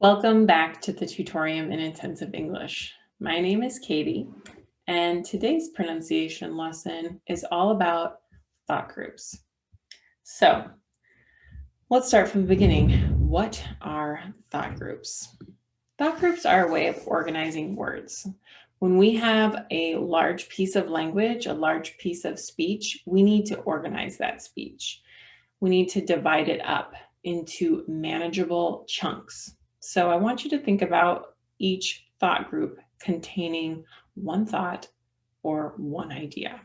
Welcome back to the Tutorium in Intensive English. My name is Katie, and today's pronunciation lesson is all about thought groups. So let's start from the beginning. What are thought groups? Thought groups are a way of organizing words. When we have a large piece of language, a large piece of speech, we need to organize that speech. We need to divide it up into manageable chunks. So I want you to think about each thought group containing one thought or one idea.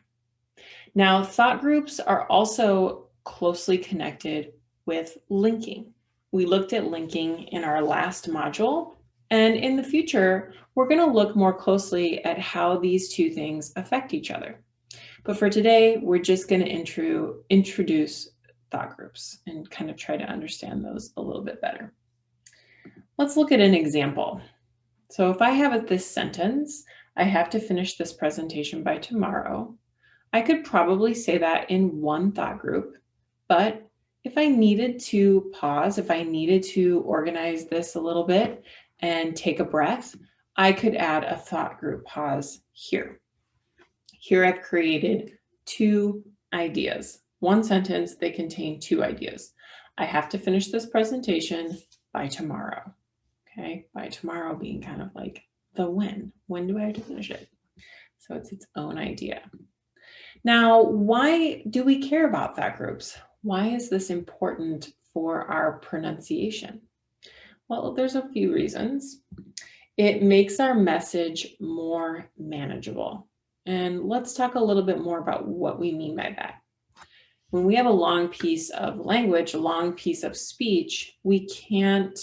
Now, thought groups are also closely connected with linking. We looked at linking in our last module, and in the future, we're going to look more closely at how these two things affect each other. But for today, we're just going to introduce thought groups and kind of try to understand those a little bit better. Let's look at an example. So if I have this sentence, I have to finish this presentation by tomorrow. I could probably say that in one thought group, but if I needed to pause, if I needed to organize this a little bit and take a breath, I could add a thought group pause here. Here I've created two ideas. One sentence, they contain two ideas. I have to finish this presentation by tomorrow. Okay, by tomorrow being kind of like the when. When do I have to finish it? So it's its own idea. Now, why do we care about thought groups? Why is this important for our pronunciation? Well, there's a few reasons. It makes our message more manageable. And let's talk a little bit more about what we mean by that. When we have a long piece of language, a long piece of speech, we can't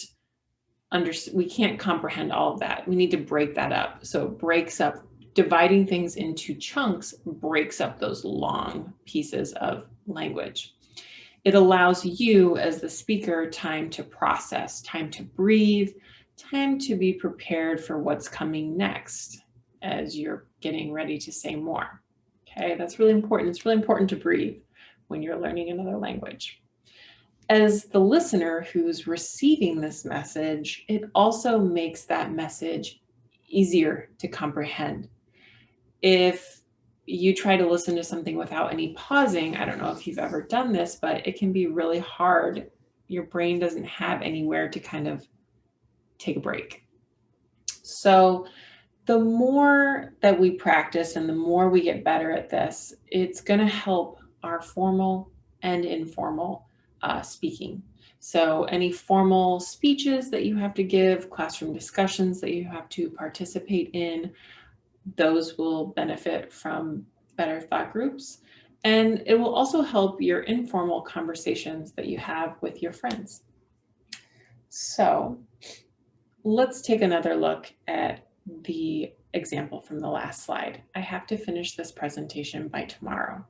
comprehend all of that. We need to break that up. So it breaks up, dividing things into chunks breaks up those long pieces of language. It allows you as the speaker time to process, time to breathe, time to be prepared for what's coming next as you're getting ready to say more. Okay, that's really important. It's really important to breathe when you're learning another language. As the listener who's receiving this message, it also makes that message easier to comprehend. If you try to listen to something without any pausing, I don't know if you've ever done this, but it can be really hard. Your brain doesn't have anywhere to kind of take a break. So the more that we practice and the more we get better at this, it's going to help our formal and informal speaking. So any formal speeches that you have to give, classroom discussions that you have to participate in, those will benefit from better thought groups. And it will also help your informal conversations that you have with your friends. So let's take another look at the example from the last slide. I have to finish this presentation by tomorrow.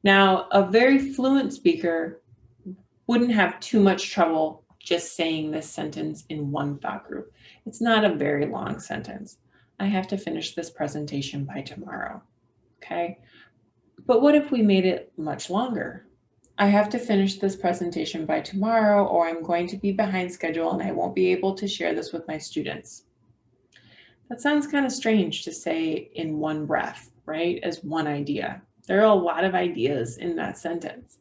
Now, a very fluent speaker wouldn't have too much trouble just saying this sentence in one thought group. It's not a very long sentence. I have to finish this presentation by tomorrow, okay? But what if we made it much longer? I have to finish this presentation by tomorrow, or I'm going to be behind schedule and I won't be able to share this with my students. That sounds kind of strange to say in one breath, right? As one idea. There are a lot of ideas in that sentence.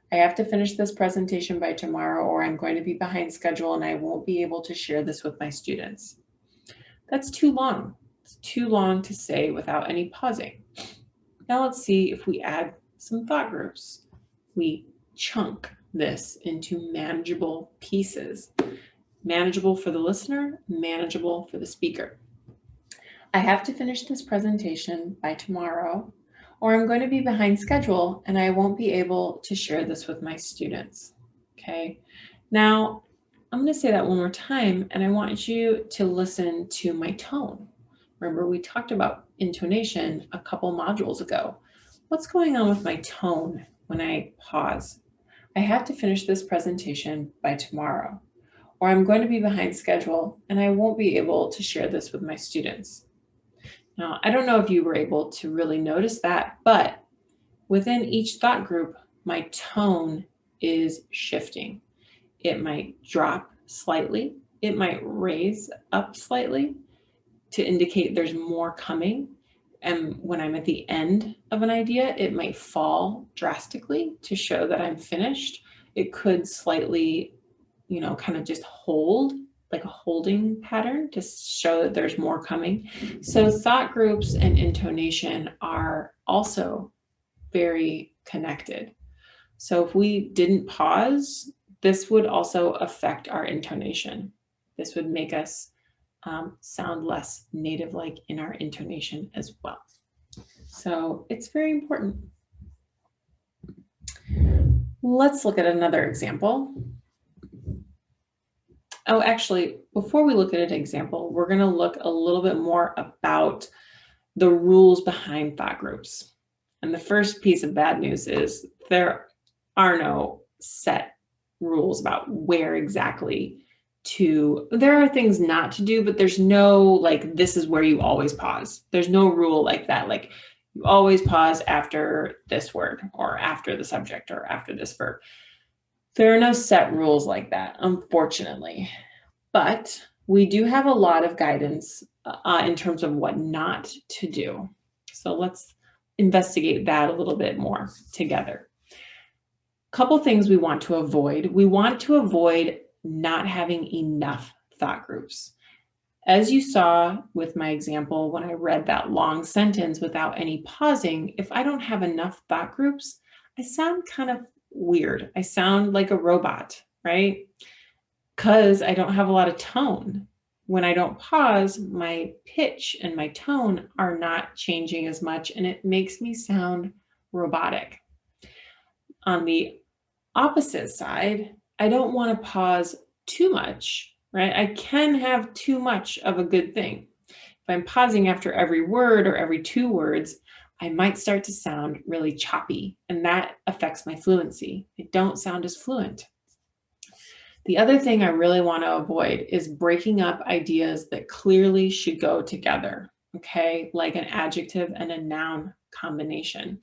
I have to finish this presentation by tomorrow, or I'm going to be behind schedule and I won't be able to share this with my students. That's too long. It's too long to say without any pausing. Now let's see if we add some thought groups. We chunk this into manageable pieces. Manageable for the listener, manageable for the speaker. I have to finish this presentation by tomorrow, or I'm going to be behind schedule and I won't be able to share this with my students. Okay, now I'm going to say that one more time, and I want you to listen to my tone. Remember, we talked about intonation a couple modules ago. What's going on with my tone when I pause? I have to finish this presentation by tomorrow, or I'm going to be behind schedule and I won't be able to share this with my students. Now, I don't know if you were able to really notice that, but within each thought group, my tone is shifting. It might drop slightly, it might raise up slightly to indicate there's more coming. And when I'm at the end of an idea, it might fall drastically to show that I'm finished. It could slightly, kind of just hold, like a holding pattern to show that there's more coming. So thought groups and intonation are also very connected. So if we didn't pause, this would also affect our intonation. This would make us sound less native-like in our intonation as well. So it's very important. Let's look at another example. Oh, actually, before we look at an example, we're going to look a little bit more about the rules behind thought groups. And the first piece of bad news is there are no set rules about where exactly to, there are things not to do, but there's no like, this is where you always pause. There's no rule like that. Like you always pause after this word or after the subject or after this verb. There are no set rules like that, unfortunately, but we do have a lot of guidance in terms of what not to do. So let's investigate that a little bit more together. Couple things we want to avoid. We want to avoid not having enough thought groups. As you saw with my example, when I read that long sentence without any pausing, if I don't have enough thought groups, I sound kind of weird. I sound like a robot, right? Because I don't have a lot of tone. When I don't pause, my pitch and my tone are not changing as much, and it makes me sound robotic. On the opposite side, I don't want to pause too much, right? I can have too much of a good thing. If I'm pausing after every word or every two words, I might start to sound really choppy, and that affects my fluency. I don't sound as fluent. The other thing I really want to avoid is breaking up ideas that clearly should go together, okay? Like an adjective and a noun combination.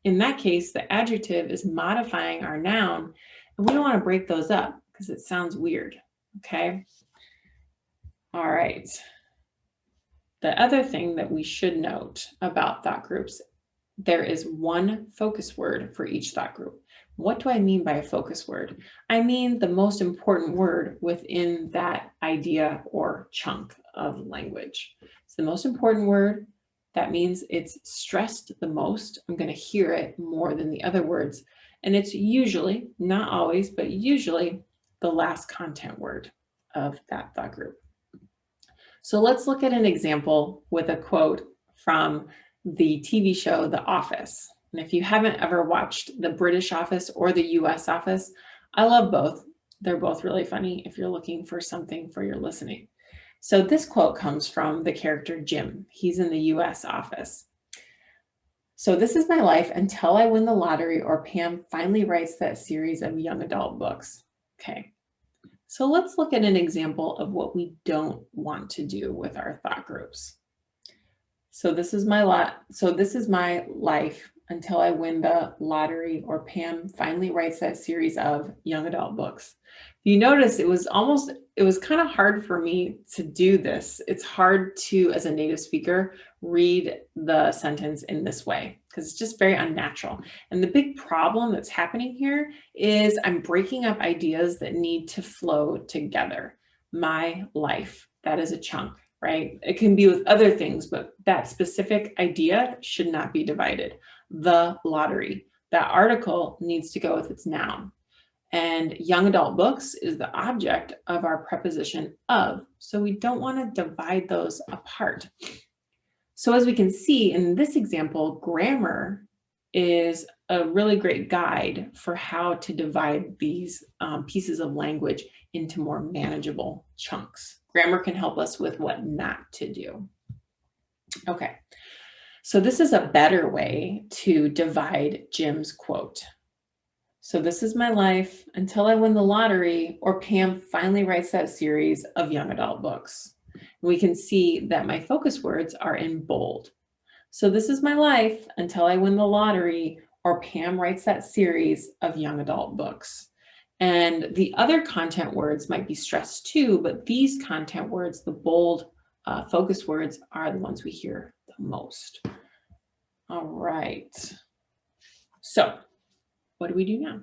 In that case, the adjective is modifying our noun, and we don't want to break those up because it sounds weird, okay? All right. The other thing that we should note about thought groups, there is one focus word for each thought group. What do I mean by a focus word? I mean the most important word within that idea or chunk of language. It's the most important word. That means it's stressed the most. I'm going to hear it more than the other words. And it's usually, not always, but usually the last content word of that thought group. So let's look at an example with a quote from the TV show, The Office. And if you haven't ever watched the British Office or the US Office, I love both. They're both really funny if you're looking for something for your listening. So this quote comes from the character Jim. He's in the US Office. So this is my life until I win the lottery or Pam finally writes that series of young adult books. Okay. So let's look at an example of what we don't want to do with our thought groups. So this is my life until I win the lottery or Pam finally writes that series of young adult books. You notice it was kind of hard for me to do this. It's hard to, as a native speaker, read the sentence in this way because it's just very unnatural. And the big problem that's happening here is I'm breaking up ideas that need to flow together. My life, that is a chunk, right? It can be with other things, but that specific idea should not be divided. The lottery, that article needs to go with its noun. And young adult books is the object of our preposition of. So we don't want to divide those apart. So as we can see in this example, grammar is a really great guide for how to divide these pieces of language into more manageable chunks. Grammar can help us with what not to do. Okay, so this is a better way to divide Jim's quote. So this is my life until I win the lottery or Pam finally writes that series of young adult books. We can see that my focus words are in bold. So this is my life until I win the lottery or Pam writes that series of young adult books. And the other content words might be stressed too, but these content words, the bold focus words, are the ones we hear the most. All right. So what do we do now?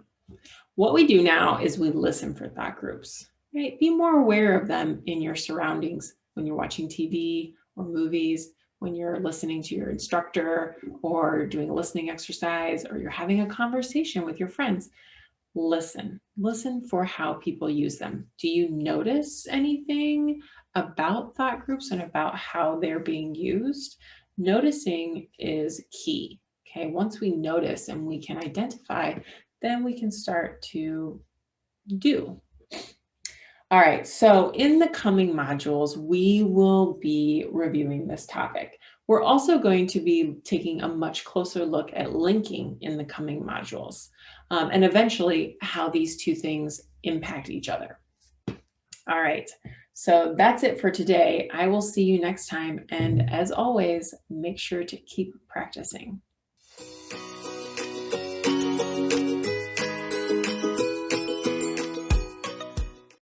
What we do now is we listen for thought groups, right? Be more aware of them in your surroundings when you're watching TV or movies, when you're listening to your instructor or doing a listening exercise, or you're having a conversation with your friends. Listen for how people use them. Do you notice anything about thought groups and about how they're being used? Noticing is key. Okay, once we notice and we can identify, then we can start to do. All right, so in the coming modules, we will be reviewing this topic. We're also going to be taking a much closer look at linking in the coming modules, and eventually how these two things impact each other. All right, so that's it for today. I will see you next time, and as always, make sure to keep practicing.